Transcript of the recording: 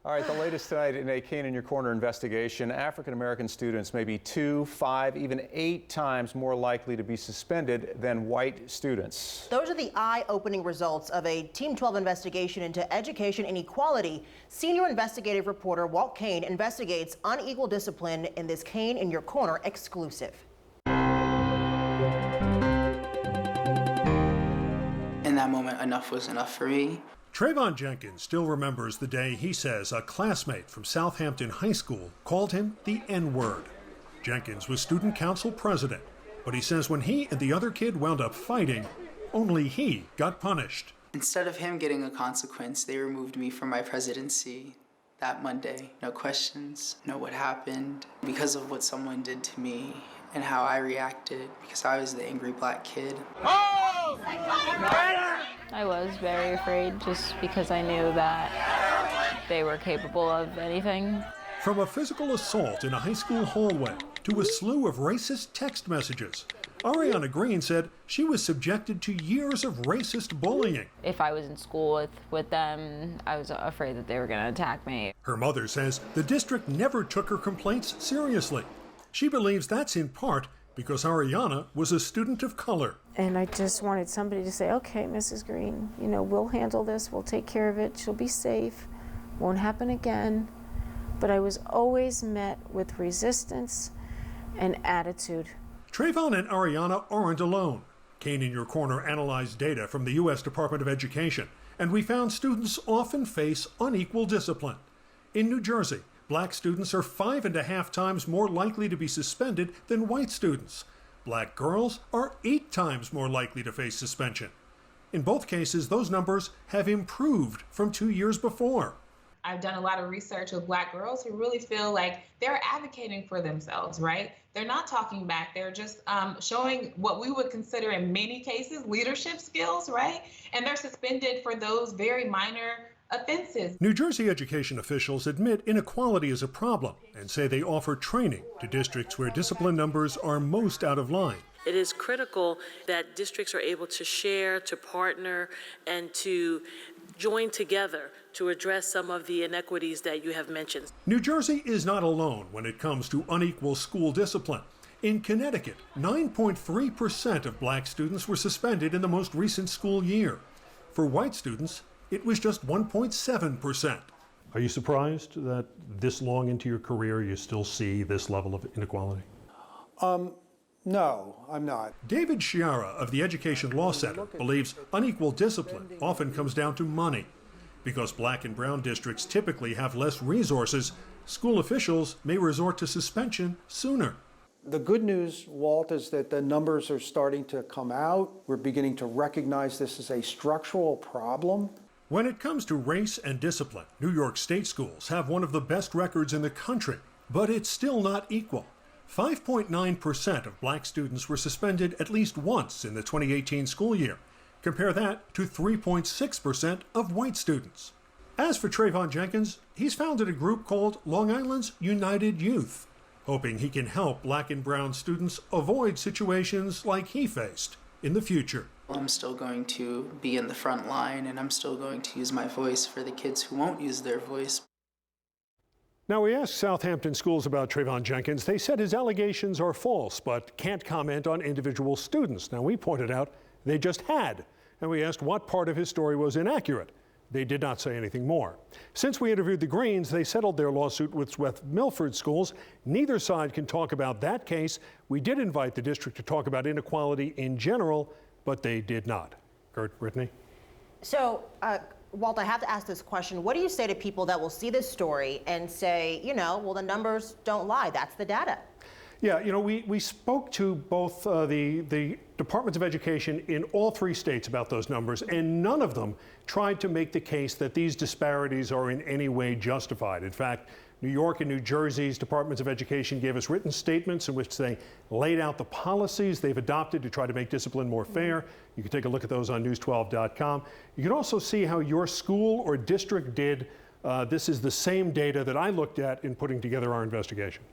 All right, the latest tonight in a Kane in Your Corner investigation, African-American students may be 2, 5, even 8 times more likely to be suspended than white students. Those are the eye-opening results of a Team 12 investigation into education inequality. Senior investigative reporter Walt Kane investigates unequal discipline in this Kane in Your Corner exclusive. In that moment, enough was enough for me. Trayvon Jenkins still remembers the day he says a classmate from Southampton High School called him the N-word. Jenkins was student council president, but he says when he and the other kid wound up fighting, only he got punished. Instead of him getting a consequence, they removed me from my presidency that Monday. No questions, no what happened, because of what someone did to me and how I reacted, because I was the angry black kid. Oh! I was very afraid just because I knew that they were capable of anything. From a physical assault in a high school hallway to a slew of racist text messages, Ariana Green said she was subjected to years of racist bullying. If I was in school with them, I was afraid that they were going to attack me. Her mother says the district never took her complaints seriously. She believes that's in part because Ariana was a student of color. And I just wanted somebody to say, okay, Mrs. Green, you know, we'll handle this, we'll take care of it, she'll be safe, won't happen again. But I was always met with resistance and attitude. Trayvon and Ariana aren't alone. Kane in Your Corner analyzed data from the U.S. Department of Education, and we found students often face unequal discipline. In New Jersey, black students are 5.5 times more likely to be suspended than white students. Black girls are 8 times more likely to face suspension. In both cases, those numbers have improved from 2 years before. I've done a lot of research with black girls who really feel like they're advocating for themselves, right? They're not talking back. They're just showing what we would consider in many cases leadership skills, right? And they're suspended for those very minor offenses. New Jersey education officials admit inequality is a problem and say they offer training to districts where discipline numbers are most out of line. It is critical that districts are able to share, to partner, and to join together to address some of the inequities that you have mentioned. New Jersey is not alone when it comes to unequal school discipline. In Connecticut, 9.3% of black students were suspended in the most recent school year. For white students, it was just 1.7%. Are you surprised that this long into your career you still see this level of inequality? No, I'm not. David Sciarra of the Education Law Center believes unequal discipline often comes down to money. Because black and brown districts typically have less resources, school officials may resort to suspension sooner. The good news, Walt, is that the numbers are starting to come out. We're beginning to recognize this as a structural problem. When it comes to race and discipline, New York State schools have one of the best records in the country, but it's still not equal. 5.9% of black students were suspended at least once in the 2018 school year. Compare that to 3.6% of white students. As for Trayvon Jenkins, he's founded a group called Long Island's United Youth, hoping he can help black and brown students avoid situations like he faced in the future. I'm still going to be in the front line, and I'm still going to use my voice for the kids who won't use their voice. Now, we asked Southampton schools about Trayvon Jenkins. They said his allegations are false, but can't comment on individual students. Now, we pointed out they just had, and we asked what part of his story was inaccurate. They did not say anything more. Since we interviewed the Greens, they settled their lawsuit with West Milford schools. Neither side can talk about that case. We did invite the district to talk about inequality in general, but they did not. Gert, Brittany? So, Walt, I have to ask this question. What do you say to people that will see this story and say, you know, well, the numbers don't lie, that's the data? Yeah, you know, we spoke to both the Departments of Education in all 3 states about those numbers, and none of them tried to make the case that these disparities are in any way justified. In fact, New York and New Jersey's Departments of Education gave us written statements in which they laid out the policies they've adopted to try to make discipline more fair. You can take a look at those on news12.com. You can also see how your school or district did. This is the same data that I looked at in putting together our investigation.